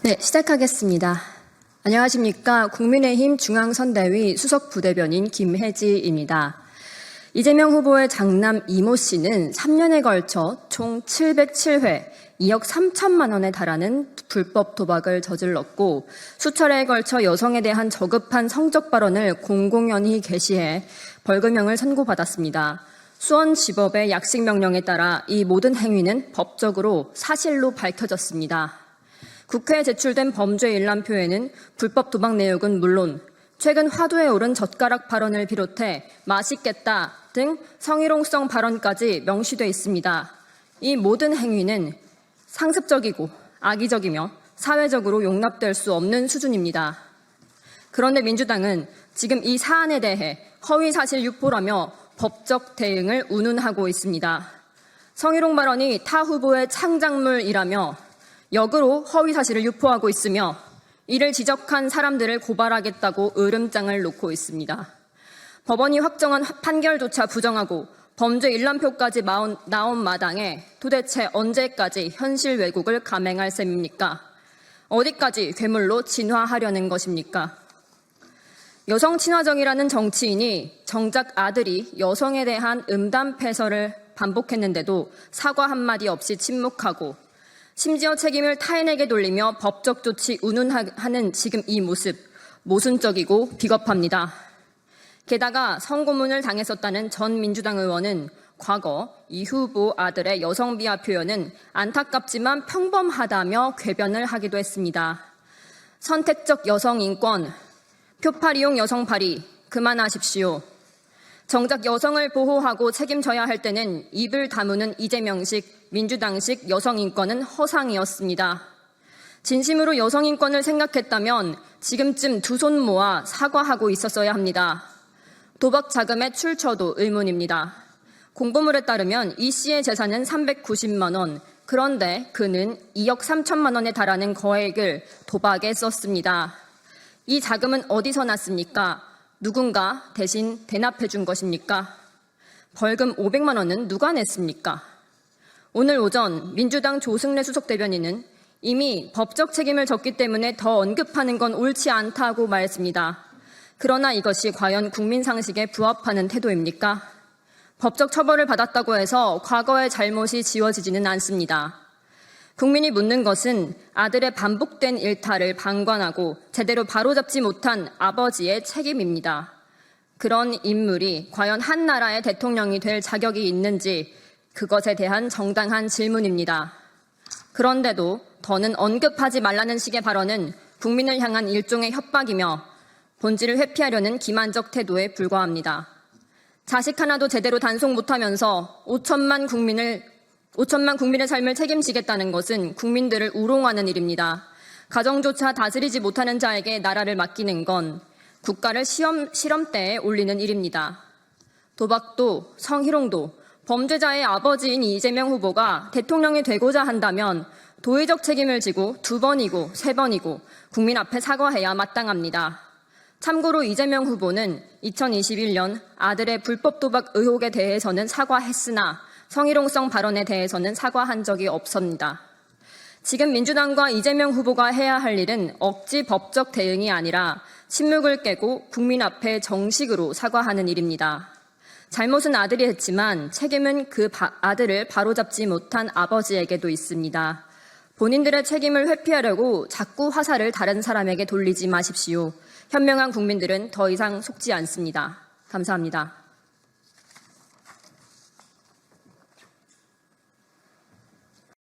네, 시작하겠습니다. 안녕하십니까. 국민의힘 중앙선대위 수석부대변인 김혜지입니다. 이재명 후보의 장남 이모 씨는 3년에 걸쳐 총 707회 2억 3천만 원에 달하는 불법 도박을 저질렀고 수차례에 걸쳐 여성에 대한 저급한 성적 발언을 공공연히 게시해 벌금형을 선고받았습니다. 수원지법의 약식 명령에 따라 이 모든 행위는 법적으로 사실로 밝혀졌습니다. 국회에 제출된 범죄 일람표에는 불법 도박 내역은 물론 최근 화두에 오른 젓가락 발언을 비롯해 맛있겠다 등 성희롱성 발언까지 명시돼 있습니다. 이 모든 행위는 상습적이고 악의적이며 사회적으로 용납될 수 없는 수준입니다. 그런데 민주당은 지금 이 사안에 대해 허위사실 유포라며 법적 대응을 운운하고 있습니다. 성희롱 발언이 타 후보의 창작물이라며 역으로 허위사실을 유포하고 있으며 이를 지적한 사람들을 고발하겠다고 으름장을 놓고 있습니다. 법원이 확정한 판결조차 부정하고 범죄 일람표까지 나온 마당에 도대체 언제까지 현실 왜곡을 감행할 셈입니까? 어디까지 괴물로 진화하려는 것입니까? 여성 친화적이라는 정치인이 정작 아들이 여성에 대한 음담 패설을 반복했는데도 사과 한마디 없이 침묵하고 심지어 책임을 타인에게 돌리며 법적 조치 운운하는 지금 이 모습 모순적이고 비겁합니다. 게다가 성고문을 당했었다는 전 민주당 의원은 과거 이 후보 아들의 여성 비하 표현은 안타깝지만 평범하다며 궤변을 하기도 했습니다. 선택적 여성 인권, 표팔이용 여성팔이 그만하십시오. 정작 여성을 보호하고 책임져야 할 때는 입을 다무는 이재명식, 민주당식 여성인권은 허상이었습니다. 진심으로 여성인권을 생각했다면 지금쯤 두 손 모아 사과하고 있었어야 합니다. 도박 자금의 출처도 의문입니다. 공보물에 따르면 이 씨의 재산은 390만 원, 그런데 그는 2억 3천만 원에 달하는 거액을 도박에 썼습니다. 이 자금은 어디서 났습니까? 누군가 대신 대납해 준 것입니까? 벌금 500만 원은 누가 냈습니까? 오늘 오전 민주당 조승래 수석대변인은 이미 법적 책임을 졌기 때문에 더 언급하는 건 옳지 않다고 말했습니다. 그러나 이것이 과연 국민 상식에 부합하는 태도입니까? 법적 처벌을 받았다고 해서 과거의 잘못이 지워지지는 않습니다. 국민이 묻는 것은 아들의 반복된 일탈을 방관하고 제대로 바로잡지 못한 아버지의 책임입니다. 그런 인물이 과연 한 나라의 대통령이 될 자격이 있는지 그것에 대한 정당한 질문입니다. 그런데도 더는 언급하지 말라는 식의 발언은 국민을 향한 일종의 협박이며 본질을 회피하려는 기만적 태도에 불과합니다. 자식 하나도 제대로 단속 못하면서 5천만 국민의 삶을 책임지겠다는 것은 국민들을 우롱하는 일입니다. 가정조차 다스리지 못하는 자에게 나라를 맡기는 건 국가를 실험대에 올리는 일입니다. 도박도 성희롱도 범죄자의 아버지인 이재명 후보가 대통령이 되고자 한다면 도의적 책임을 지고 2번이고 3번이고 국민 앞에 사과해야 마땅합니다. 참고로 이재명 후보는 2021년 아들의 불법 도박 의혹에 대해서는 사과했으나 성희롱성 발언에 대해서는 사과한 적이 없습니다. 지금 민주당과 이재명 후보가 해야 할 일은 억지 법적 대응이 아니라 침묵을 깨고 국민 앞에 정식으로 사과하는 일입니다. 잘못은 아들이 했지만 책임은 그 아들을 바로잡지 못한 아버지에게도 있습니다. 본인들의 책임을 회피하려고 자꾸 화살을 다른 사람에게 돌리지 마십시오. 현명한 국민들은 더 이상 속지 않습니다. 감사합니다.